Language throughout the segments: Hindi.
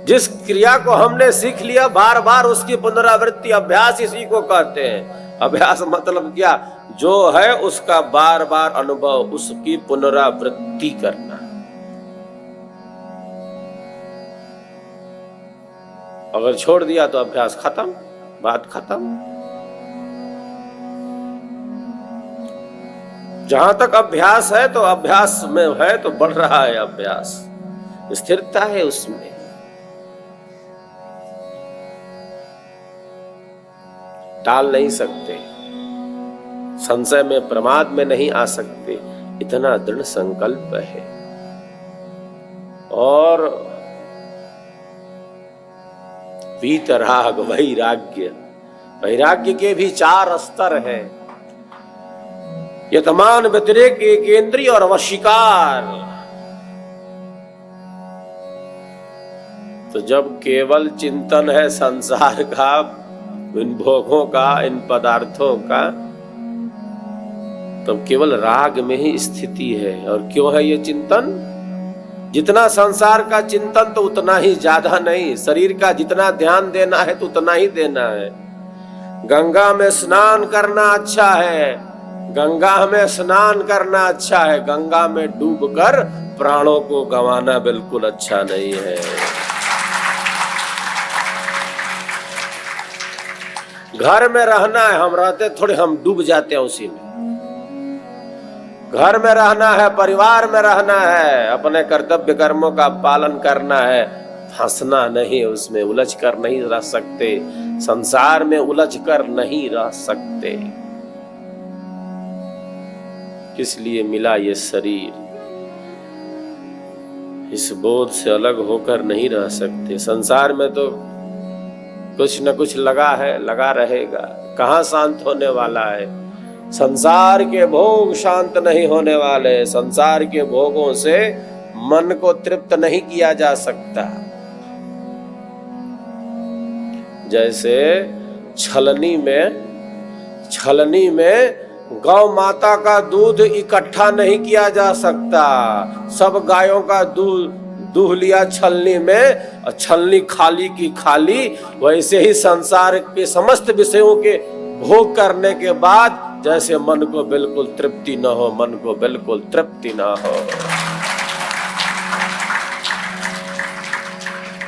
जिस क्रिया को हमने सीख लिया बार बार उसकी पुनरावृत्ति, अभ्यास इसी को कहते हैं। अभ्यास मतलब क्या? जो है उसका बार बार अनुभव, उसकी पुनरावृत्ति करना। अगर छोड़ दिया तो अभ्यास खत्म, बात खत्म। जहां तक अभ्यास है तो अभ्यास में है तो बढ़ रहा है अभ्यास, स्थिरता है उसमें। टाल नहीं सकते, संशय में प्रमाद में नहीं आ सकते, इतना दृढ़ संकल्प है। और वीतराग वैराग्य, वैराग्य के भी 4 स्तर हैं। यतमान, व्यतिरेक, एकेंद्रीय और वशीकार। तो जब केवल चिंतन है संसार का, इन भोगों का, इन पदार्थों का, तब केवल राग में ही स्थिति है। और क्यों है ये चिंतन? जितना संसार का चिंतन तो उतना ही ज्यादा नहीं, शरीर का जितना ध्यान देना है तो उतना ही देना है। गंगा में स्नान करना अच्छा है, गंगा में स्नान करना अच्छा है, गंगा में डूबकर प्राणों को गंवाना बिल्कुल अच्छा नहीं है। घर में रहना है, हम रहते थोड़े, हम डूब जाते हैं उसी में। घर में रहना है, परिवार में रहना है, अपने कर्तव्य कर्मों का पालन करना है, फंसना नहीं, उसमें उलझ कर नहीं रह सकते, संसार में उलझ कर नहीं रह सकते। किस लिए मिला ये शरीर? इस बोध से अलग होकर नहीं रह सकते। संसार में तो कुछ न कुछ लगा है, लगा रहेगा, कहाँ शांत होने वाला है? संसार के भोग शांत नहीं होने वाले, संसार के भोगों से मन को तृप्त नहीं किया जा सकता। जैसे छलनी में गौ माता का दूध इकट्ठा नहीं किया जा सकता, सब गायों का दूध लिया छलनी में और छलनी खाली की खाली। वैसे ही संसार के समस्त विषयों के भोग करने के बाद जैसे मन को बिल्कुल तृप्ति न हो, मन को बिल्कुल तृप्ति न हो।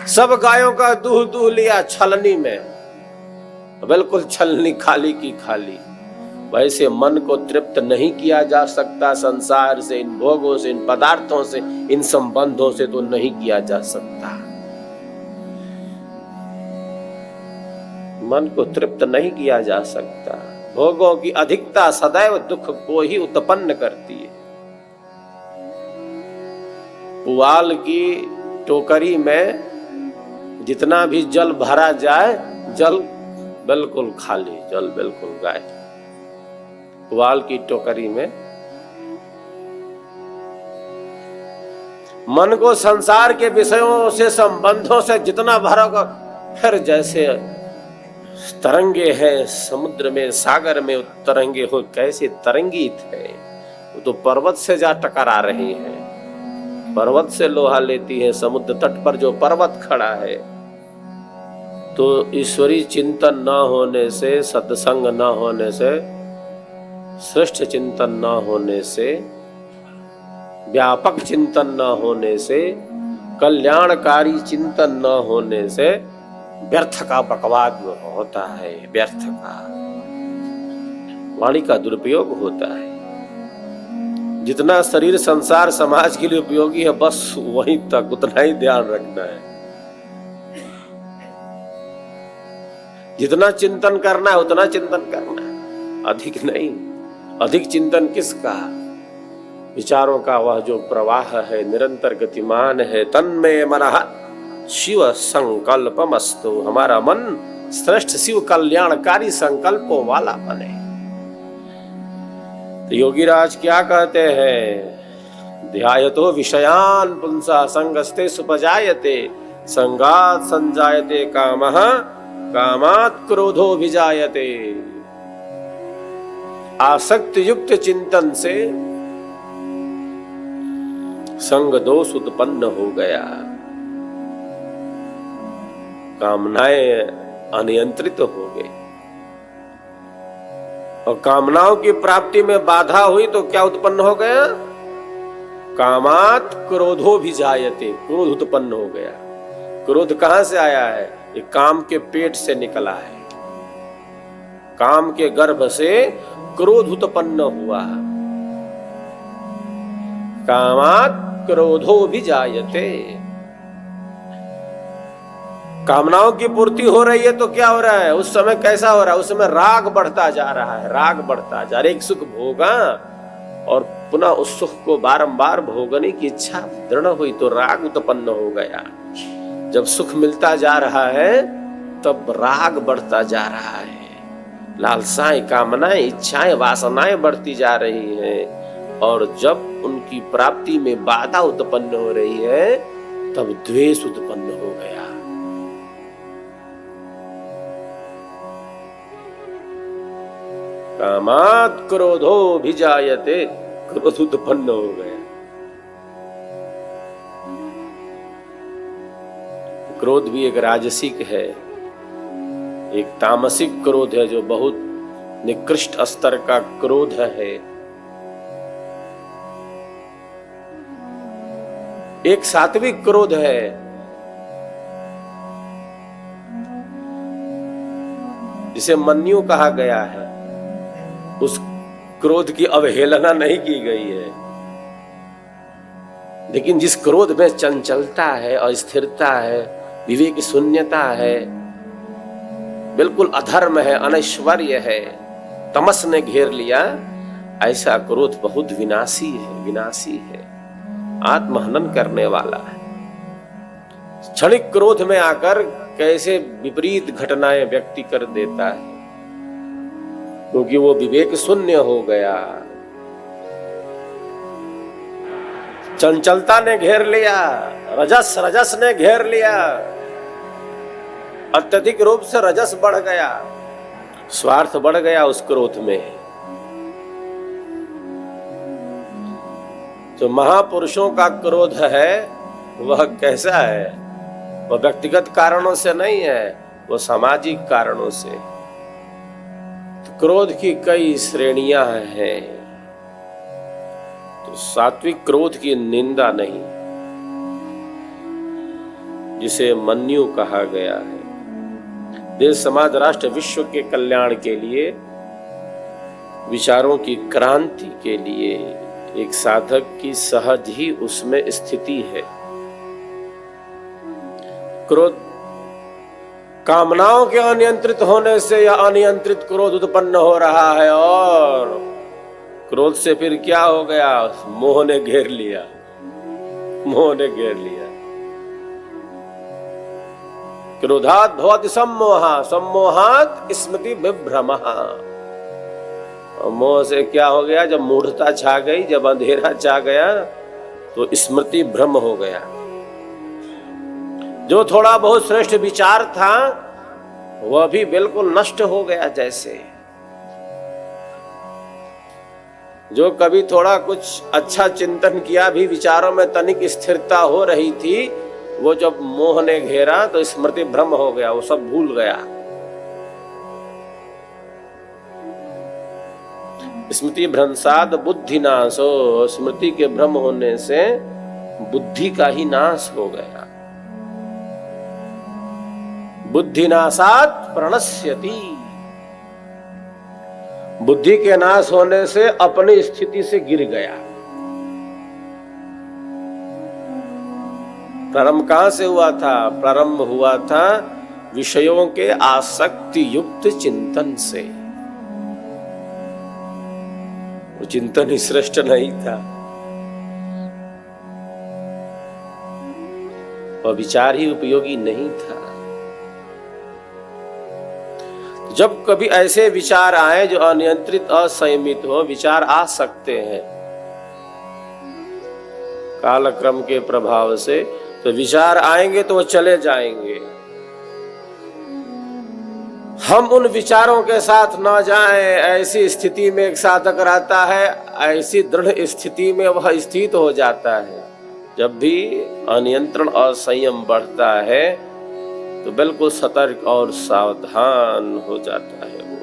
सब गायों का दूध लिया छलनी में, बिल्कुल छलनी खाली की खाली। वैसे मन को तृप्त नहीं किया जा सकता संसार से, इन भोगों से, इन पदार्थों से, इन संबंधों से तो नहीं किया जा सकता। मन को तृप्त नहीं किया जा सकता। भोगों की अधिकता सदैव दुख को ही उत्पन्न करती है। पुआल की टोकरी में जितना भी जल भरा जाए, जल बिल्कुल खाली, जल बिल्कुल गायब। पुआल की टोकरी में मन को संसार के विषयों से, संबंधों से जितना भरोगा, फिर जैसे तरंगे हैं समुद्र में, सागर में तरंगे हो, कैसे तरंगित है। वो तो पर्वत से जा टकरा रही है, पर्वत से लोहा लेती है। समुद्र तट पर जो पर्वत खड़ा है, तो ईश्वरी चिंतन न होने से, सत्संग न होने से, श्रेष्ठ चिंतन न होने से, व्यापक चिंतन न होने से, कल्याणकारी चिंतन न होने से व्यर्थ का बकवाद होता है, व्यर्थ का वाणी का दुरुपयोग होता है। जितना शरीर संसार समाज के लिए उपयोगी है, बस वहीं तक, उतना ही ध्यान रखना है। जितना चिंतन करना है उतना चिंतन करना है, अधिक नहीं। अधिक चिंतन किसका? विचारों का वह जो प्रवाह है, निरंतर गतिमान है। तन्मय मनः शिव संकल्पमस्तु, हमारा मन श्रेष्ठ शिव कल्याणकारी संकल्पों वाला बने। तो योगीराज क्या कहते हैं? ध्यायतो विषयान पुंसा संगस्ते सुपजायते, संगात संजायते कामः, कामात् क्रोधो विजायते। आसक्ति युक्त चिंतन से संग दोष उत्पन्न हो गया। कामनाएं अनियंत्रित हो गई और कामनाओं की प्राप्ति में बाधा हुई तो क्या उत्पन्न हो गया? कामात क्रोधो भी जायते, क्रोध उत्पन्न हो गया। क्रोध कहां से आया है? ये काम के पेट से निकला है, काम के गर्भ से क्रोध उत्पन्न हुआ। कामात क्रोधो भी जायते, कामनाओं की पूर्ति हो रही है तो क्या हो रहा है? उस समय कैसा हो रहा है? उस समय राग बढ़ता जा रहा है, राग बढ़ता जा रहा है। एक सुख भोगा और पुनः उस सुख को बारंबार भोगने की इच्छा दृढ़ हुई तो राग उत्पन्न हो गया। जब सुख मिलता जा रहा है तब राग बढ़ता जा रहा है, लालसाएं, कामनाएं, इच्छाएं, वासनाएं बढ़ती जा रही हैं और जब उनकी प्राप्ति में बाधा उत्पन्न हो रही है तब द्वेष उत्पन्न हो गया। कामात क्रोधो भी जायते, क्रोध उत्पन्न हो गया। क्रोध भी एक राजसिक है, एक तामसिक क्रोध है जो बहुत निकृष्ट स्तर का क्रोध है। एक सात्विक क्रोध है, जिसे मन्यु कहा गया है। उस क्रोध की अवहेलना नहीं की गई है, लेकिन जिस क्रोध में चंचलता है, अस्थिरता है, विवेक शून्यता है, बिल्कुल अधर्म है, अनैश्वर्य है, तमस ने घेर लिया, ऐसा क्रोध बहुत विनाशी है, विनाशी है, आत्महनन करने वाला है। क्षणिक क्रोध में आकर कैसे विपरीत घटनाएं व्यक्ति कर देता है, क्योंकि वो विवेक शून्य हो गया। चंचलता ने घेर लिया, रजस ने घेर लिया, अत्यधिक रूप से रजस बढ़ गया, स्वार्थ बढ़ गया उस क्रोध में। जो महापुरुषों का क्रोध है वह कैसा है? वह व्यक्तिगत कारणों से नहीं है, वह सामाजिक कारणों से। क्रोध की कई श्रेणियां हैं, तो सात्विक क्रोध की निंदा नहीं, जिसे मन्यु कहा गया है। देश, समाज, राष्ट्र, विश्व के कल्याण के लिए, विचारों की क्रांति के लिए एक साधक की सहज ही उसमें स्थिति है। क्रोध कामनाओं के अनियंत्रित होने से यह अनियंत्रित क्रोध उत्पन्न हो रहा है और क्रोध से फिर क्या हो गया? मोह ने घेर लिया, मोह ने घेर लिया। क्रोधात् भवति सम्मोहः, सम्मोहात् स्मृति विभ्रमः। मोह से क्या हो गया? जब मूढ़ता छा गई, जब अंधेरा छा गया तो स्मृति भ्रम हो गया। जो थोड़ा बहुत श्रेष्ठ विचार था वह भी बिल्कुल नष्ट हो गया। जैसे जो कभी थोड़ा कुछ अच्छा चिंतन किया भी, विचारों में तनिक स्थिरता हो रही थी, वो जब मोह ने घेरा तो स्मृति भ्रम हो गया, वो सब भूल गया। स्मृति भ्रंशाद बुद्धि नाशो, स्मृति के भ्रम होने से बुद्धि का ही नाश हो गया। बुद्धिनाशात् प्रणश्यति, बुद्धि के नाश होने से अपनी स्थिति से गिर गया। प्रारंभ कहां से हुआ था? प्रारंभ हुआ था विषयों के आसक्ति युक्त चिंतन से। वो चिंतन ही श्रेष्ठ नहीं था, और विचार ही उपयोगी नहीं था। जब कभी ऐसे विचार आए जो अनियंत्रित, असंयमित हो, विचार आ सकते हैं कालक्रम के प्रभाव से, तो विचार आएंगे तो वो चले जाएंगे। हम उन विचारों के साथ न जाएं, ऐसी स्थिति में एक साधक रहता है, ऐसी दृढ़ स्थिति में वह स्थित हो जाता है। जब भी अनियंत्रण और संयम बढ़ता है तो बिल्कुल सतर्क और सावधान हो जाता है। वो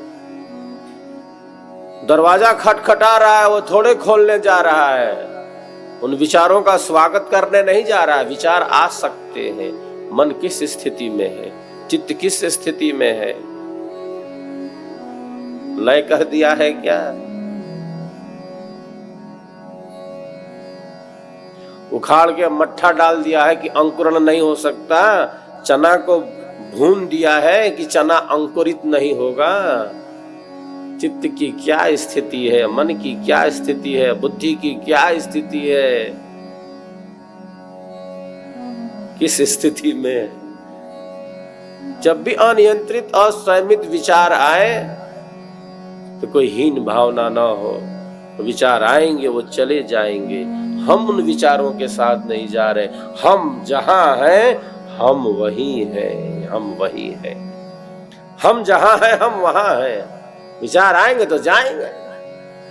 दरवाजा खटखटा रहा है, वो थोड़े खोलने जा रहा है, उन विचारों का स्वागत करने नहीं जा रहा है। विचार आ सकते हैं, मन किस स्थिति में है, चित्त किस स्थिति में है, लय कर दिया है क्या, उखाड़ के मट्ठा डाल दिया है कि अंकुरण नहीं हो सकता, चना को भून दिया है कि चना अंकुरित नहीं होगा। चित्त की क्या स्थिति है, मन की क्या स्थिति है, बुद्धि की क्या स्थिति है, किस स्थिति में। जब भी अनियंत्रित असंयमित विचार आए तो कोई हीन भावना ना हो। विचार आएंगे, वो चले जाएंगे, हम उन विचारों के साथ नहीं जा रहे। हम जहां हैं हम वही हैं, हम वही हैं, हम जहां हैं हम वहां हैं। विचार आएंगे तो जाएंगे,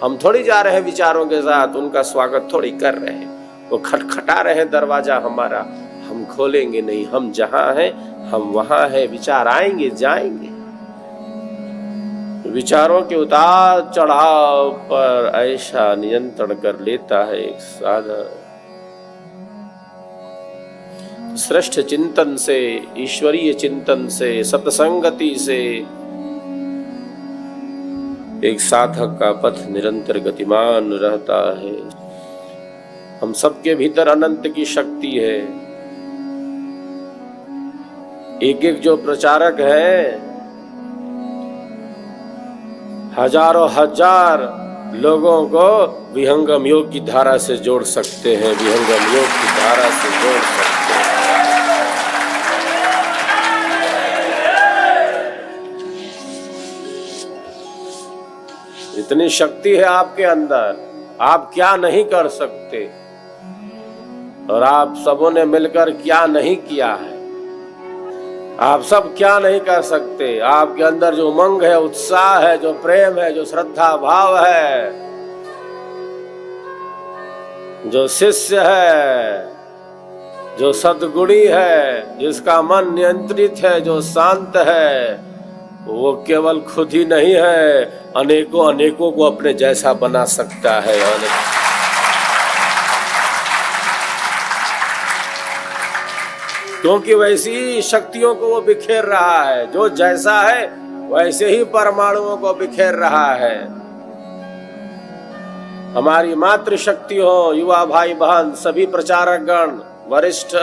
हम थोड़ी जा रहे हैं विचारों के साथ, उनका स्वागत थोड़ी कर रहे हैं। वो खटखटा रहे हैं दरवाजा हमारा, हम खोलेंगे नहीं। हम जहां हैं हम वहां हैं। विचार आएंगे जाएंगे। विचारों के उतार चढ़ाव पर ऐसा नियंत्रण कर लेता है एक साधक। श्रेष्ठ चिंतन से, ईश्वरीय चिंतन से, सत्संगति से एक साधक का पथ निरंतर गतिमान रहता है। हम सबके भीतर अनंत की शक्ति है। एक एक जो प्रचारक है, हजारों हजार लोगों को विहंगम योग की धारा से जोड़ सकते हैं, विहंगम योग की धारा से जोड़ सकते हैं। इतनी शक्ति है आपके अंदर, आप क्या नहीं कर सकते, और आप सबों ने मिलकर क्या नहीं किया है। आप सब क्या नहीं कर सकते। आपके अंदर जो उमंग है, उत्साह है, जो प्रेम है, जो श्रद्धा भाव है, जो शिष्य है, जो सद्गुणी है, जिसका मन नियंत्रित है, जो शांत है, वो केवल खुद ही नहीं है, अनेकों अनेकों को अपने जैसा बना सकता है। क्योंकि वैसी शक्तियों को वो बिखेर रहा है। जो जैसा है वैसे ही परमाणुओं को बिखेर रहा है। हमारी मातृशक्ति हो, युवा भाई बहन, सभी प्रचारक गण, वरिष्ठ,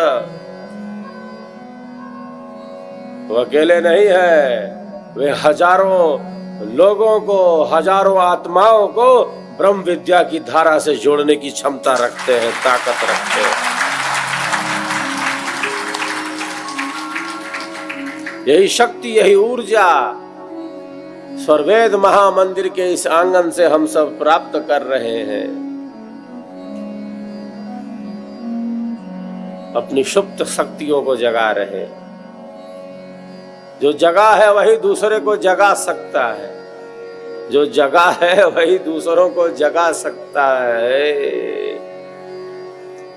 वो अकेले नहीं है। वे हजारों लोगों को, हजारों आत्माओं को ब्रह्म विद्या की धारा से जोड़ने की क्षमता रखते हैं, ताकत रखते हैं। यही शक्ति, यही ऊर्जा स्वर्वेद महामंदिर के इस आंगन से हम सब प्राप्त कर रहे हैं। अपनी सुप्त शक्तियों को जगा रहे हैं। जो जगा है वही दूसरे को जगा सकता है, जो जगा है वही दूसरों को जगा सकता है।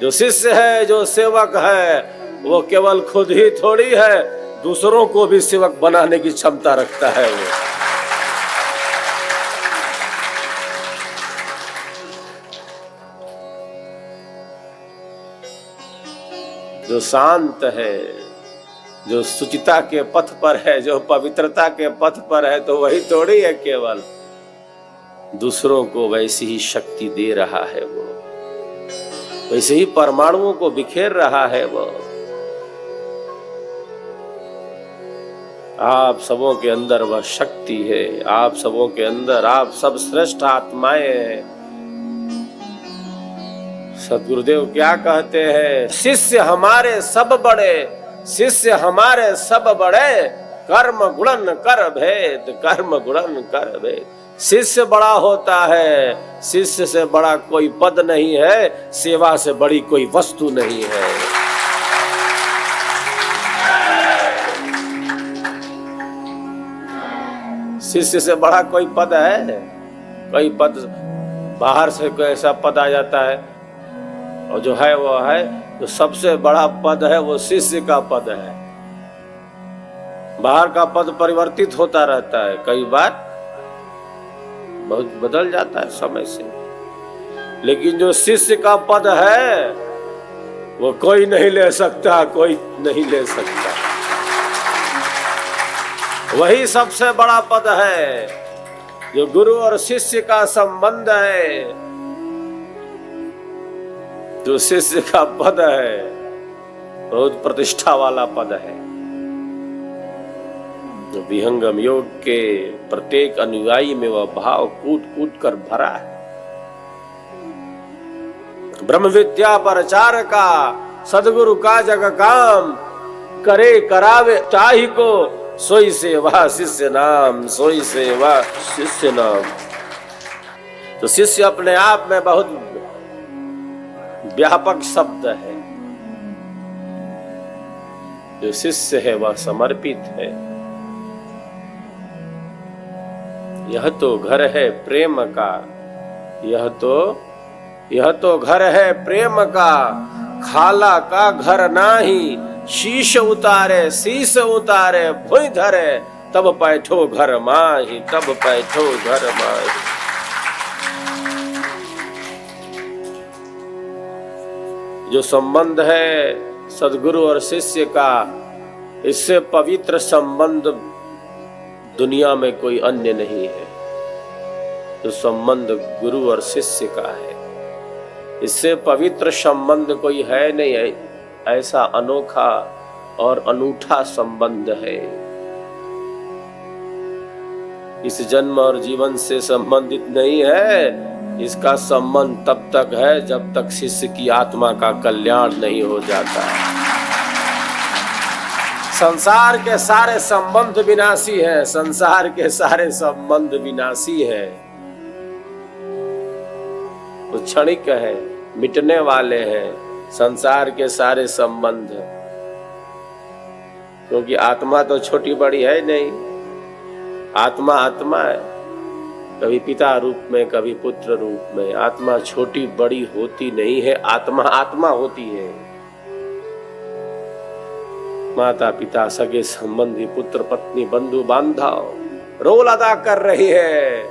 जो शिष्य है, जो सेवक है, वो केवल खुद ही थोड़ी है, दूसरों को भी सेवक बनाने की क्षमता रखता है। वो जो शांत है, जो सुचिता के पथ पर है, जो पवित्रता के पथ पर है, तो वही थोड़ी है केवल दूसरों को वैसी ही शक्ति दे रहा है। वो वैसे ही परमाणुओं को बिखेर रहा है। वो आप सबों के अंदर वह शक्ति है। आप सबों के अंदर, आप सब श्रेष्ठ आत्माएं हैं। सद्गुरुदेव क्या कहते हैं? शिष्य हमारे सब बड़े, शिष्य हमारे सब बड़े, कर्म गुणन कर भेद, कर्म गुणन कर भेद। शिष्य बड़ा होता है, शिष्य से बड़ा कोई पद नहीं है, सेवा से बड़ी कोई वस्तु नहीं है। शिष्य से बड़ा कोई पद है? कोई पद बाहर से कोई ऐसा पद आ जाता है, और जो है वो है, जो सबसे बड़ा पद है वो शिष्य का पद है। बाहर का पद परिवर्तित होता रहता है, कई बार बहुत बदल जाता है समय से, लेकिन जो शिष्य का पद है वो कोई नहीं ले सकता, कोई नहीं ले सकता। वही सबसे बड़ा पद है जो गुरु और शिष्य का संबंध है। जो शिष्य का पद है बहुत प्रतिष्ठा वाला पद है। विहंगम योग के प्रत्येक अनुयायी में वह भाव कूट कूट कर भरा है। ब्रह्म विद्या प्रचार का सदगुरु का जग काम, करे करावे ताहि को सोई सेवा शिष्य नाम, सोई सेवा शिष्य नाम। तो शिष्य अपने आप में बहुत व्यापक शब्द है। जो शिष्य है वह समर्पित है। यह तो घर है प्रेम का, यह तो घर है प्रेम का, खाला का घर नाही, शीश उतारे भुई धरे, तब बैठो घर माही, तब बैठो घर माही। जो संबंध है सदगुरु और शिष्य का, इससे पवित्र संबंध दुनिया में कोई अन्य नहीं है। जो संबंध गुरु और शिष्य का है, इससे पवित्र संबंध कोई है नहीं है। ऐसा अनोखा और अनूठा संबंध है। इस जन्म और जीवन से संबंधित नहीं है। इसका संबंध तब तक है जब तक शिष्य की आत्मा का कल्याण नहीं हो जाता। संसार के सारे संबंध विनाशी हैं, संसार के सारे संबंध विनाशी हैं। वो क्षणिक है, मिटने वाले हैं संसार के सारे संबंध, क्योंकि आत्मा तो छोटी बड़ी है नहीं। आत्मा आत्मा है, कभी पिता रूप में कभी पुत्र रूप में। आत्मा छोटी बड़ी होती नहीं है, आत्मा आत्मा होती है। माता पिता सगे संबंधी पुत्र पत्नी बंधु बांधव रोल अदा कर रही है,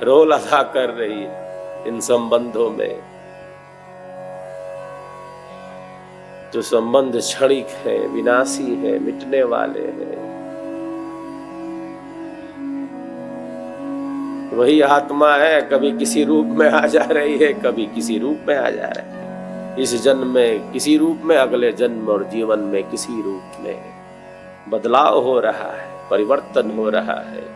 रोल अदा कर रही है इन संबंधों में। जो संबंध क्षणिक है, विनाशी है, मिटने वाले हैं, वही आत्मा है। कभी किसी रूप में आ जा रही है, कभी किसी रूप में आ जा रही है। इस जन्म में किसी रूप में, अगले जन्म और जीवन में किसी रूप में बदलाव हो रहा है, परिवर्तन हो रहा है।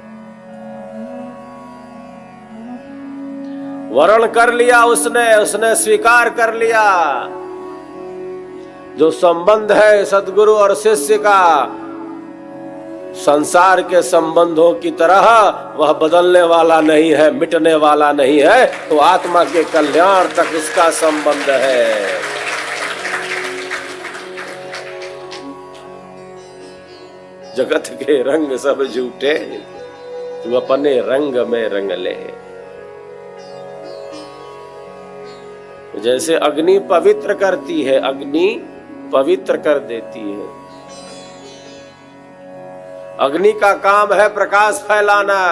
वर्ण कर लिया उसने स्वीकार कर लिया। जो संबंध है सदगुरु और शिष्य का, संसार के संबंधों की तरह वह बदलने वाला नहीं है, मिटने वाला नहीं है। तो आत्मा के कल्याण तक इसका संबंध है। जगत के रंग सब झूठे, तू अपने रंग में रंग ले। जैसे अग्नि पवित्र करती है, अग्नि पवित्र कर देती है। अग्नि का काम है प्रकाश फैलाना।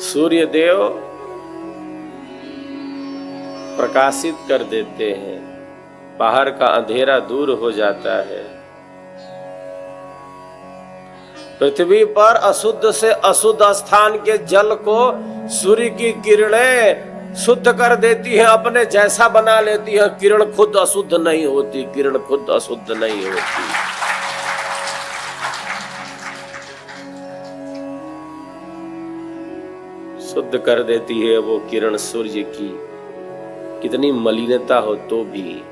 सूर्य देव प्रकाशित कर देते हैं, बाहर का अंधेरा दूर हो जाता है। पृथ्वी पर अशुद्ध से अशुद्ध स्थान के जल को सूर्य की किरणें शुद्ध कर देती है, अपने जैसा बना लेती है। किरण खुद अशुद्ध नहीं होती, किरण खुद अशुद्ध नहीं होती। शुद्ध कर देती है वो किरण सूर्य की, कितनी मलिनता हो तो भी।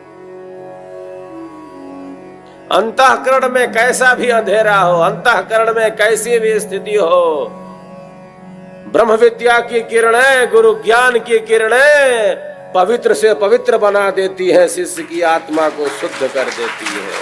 अंतःकरण में कैसा भी अंधेरा हो, अंतःकरण में कैसी भी स्थिति हो, ब्रह्म विद्या की किरणें, गुरु ज्ञान की किरणें पवित्र से पवित्र बना देती है, शिष्य की आत्मा को शुद्ध कर देती है।